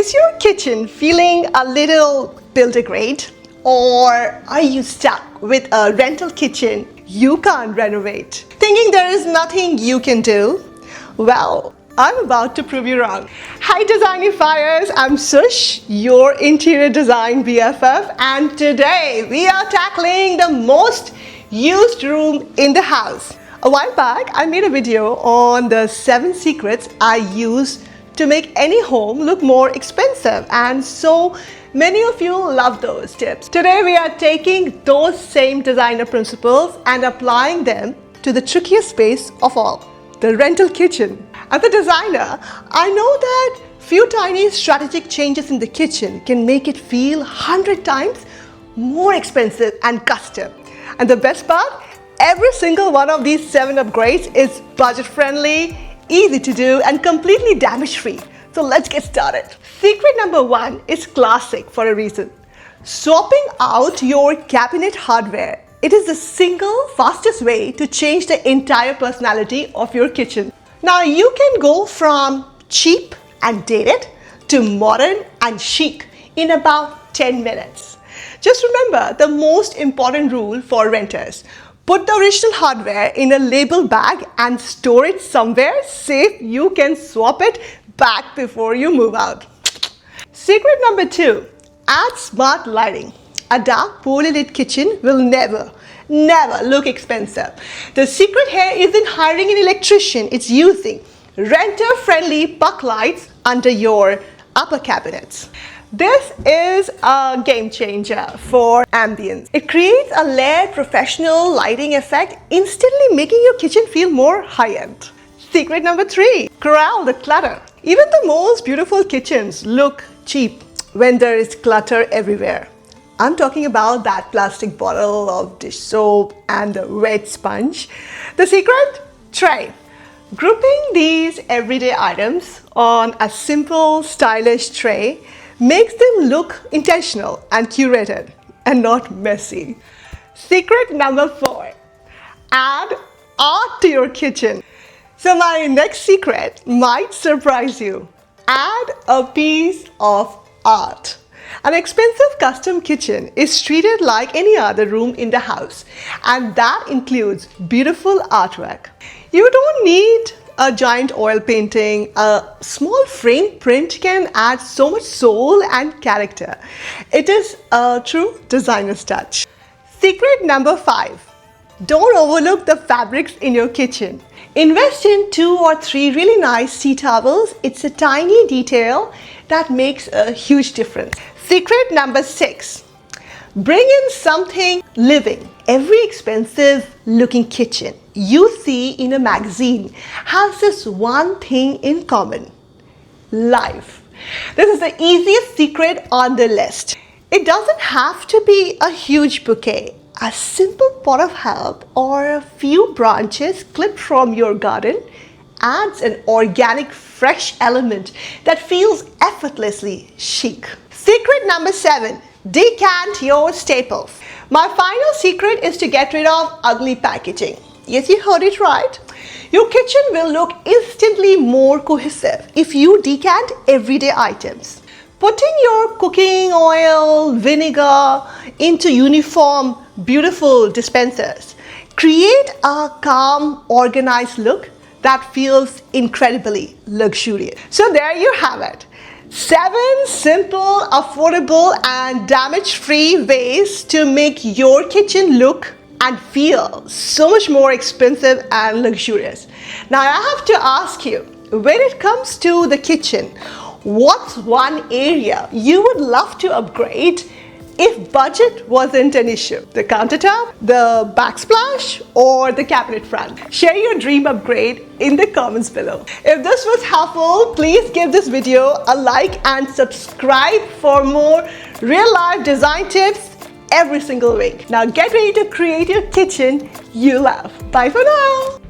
Is your kitchen feeling a little builder grade? Or are you stuck with a rental kitchen you can't renovate? Thinking there is nothing you can do? Well, I'm about to prove you wrong. Hi Designifiers, I'm Sush, your interior design BFF, and today we are tackling the most used room in the house. A while back, I made a video on the 7 secrets I use to make any home look more expensive, and so many of you love those tips. Today we are taking those same designer principles and applying them to the trickiest space of all, the rental kitchen. As a designer, I know that few tiny strategic changes in the kitchen can make it feel 100 times more expensive and custom. And the best part, every single one of these 7 upgrades is budget friendly, easy to do, and completely damage free. So let's get started. Secret number 1 is classic for a reason. Swapping out your cabinet hardware. It is the single fastest way to change the entire personality of your kitchen. Now you can go from cheap and dated to modern and chic in about 10 minutes. Just remember the most important rule for renters. Put the original hardware in a label bag and store it somewhere safe you can swap it back before you move out. Secret number 2, add smart lighting. A dark, poorly lit kitchen will never look expensive. The secret here isn't hiring an electrician, it's using renter-friendly puck lights under your upper cabinets. This is a game changer for ambience. It creates a layered professional lighting effect, instantly making your kitchen feel more high-end. Secret number 3, Corral the clutter. Even the most beautiful kitchens look cheap when there is clutter everywhere. I'm talking about that plastic bottle of dish soap and the wet sponge. The secret? Tray. Grouping these everyday items on a simple, stylish tray makes them look intentional and curated and not messy. Secret number 4, add art to your kitchen. So my next secret might surprise you. Add a piece of art. An expensive custom kitchen is treated like any other room in the house, and that includes beautiful artwork. You don't need a giant oil painting. A small frame print can add so much soul and character. It is a true designer's touch. Secret number 5, don't overlook the fabrics in your kitchen. Invest in 2 or 3 really nice tea towels. It's a tiny detail that makes a huge difference. Secret number 6, bring in something living. Every expensive looking kitchen you see in a magazine has this one thing in common: life. This is the easiest secret on the list. It doesn't have to be a huge bouquet. A simple pot of herb or a few branches clipped from your garden adds an organic, fresh element that feels effortlessly chic. Secret number 7, decant your staples. My final secret is to get rid of ugly packaging. Yes, you heard it right. Your kitchen will look instantly more cohesive if you decant everyday items. Putting your cooking oil, vinegar into uniform, beautiful dispensers create a calm, organized look that feels incredibly luxurious. So there you have it. 7 simple, affordable, and damage-free ways to make your kitchen look and feel so much more expensive and luxurious. Now I have to ask you, when it comes to the kitchen, what's one area you would love to upgrade if budget wasn't an issue? The countertop, the backsplash, or the cabinet front? Share your dream upgrade in the comments below. If this was helpful, please give this video a like and subscribe for more real-life design tips every single week. Now get ready to create your kitchen you love. Bye for now.